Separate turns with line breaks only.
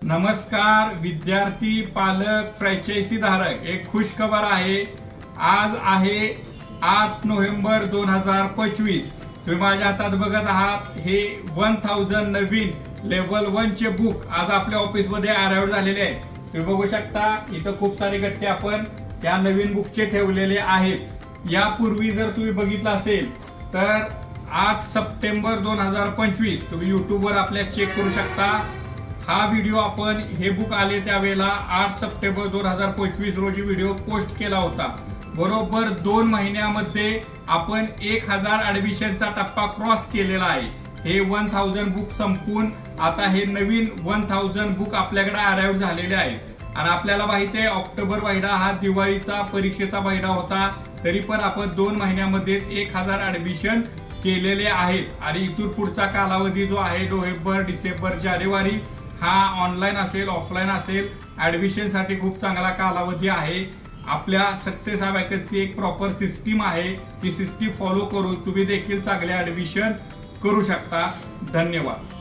नमस्कार विद्यार्थी पालक फ्रँचायझी धारक, एक खुश खबर आहे। आज आहे 8 नोव्हेंबर 2025। तुम्ही माझ्या हातात बघत आहात हे 1000 नवीन लेवल 1 चे बुक आज आपल्या ऑफिस मध्ये अराइव्ह झालेले आहे। तुम्ही बघू शकता इथं खूप सारे गट्टे आपण त्या नवीन बुकचे ठेवलेले आहेत। यापूर्वी जर तुम्ही बघितलं असेल तर 8 सप्टेंबर 2025 तुम्ही YouTube वर आपल्या चेक करू शकता। हा व्हिडिओ आपण हे बुक आले त्यावेळेला 8 सप्टेंबर 2025 रोजी व्हिडिओ पोस्ट केला होता। बरोबर 2 महिन्यामध्ये आपण 1000 ऍडमिशनचा टप्पा क्रॉस केलेला आहे। हे 1000 बुक संपून आता हे नवीन 1000 बुक आपल्याकडे अराइव्ह झालेले आहेत। आणि आपल्याला माहिती आहे ऑक्टोबर महिना हा दिवाळीचा परीक्षेचा महिना होता, तरी पण आपण 2 महिन्यामध्ये 1000 ऍडमिशन केलेले आहेत। आणि इथून पुढचा कालावधी जो आहे नोव्हेंबर, डिसेंबर, जानेवारी हा ऑनलाईन असेल ऑफलाईन असेल ऍडमिशन साठी खूप चांगला कालावधी आहे। आपल्या सक्सेस हा वॅकन्सी एक प्रॉपर सिस्टीम आहे, ती सिस्टीम फॉलो करून तुम्ही देखील चांगले ऍडमिशन करू शकता। धन्यवाद।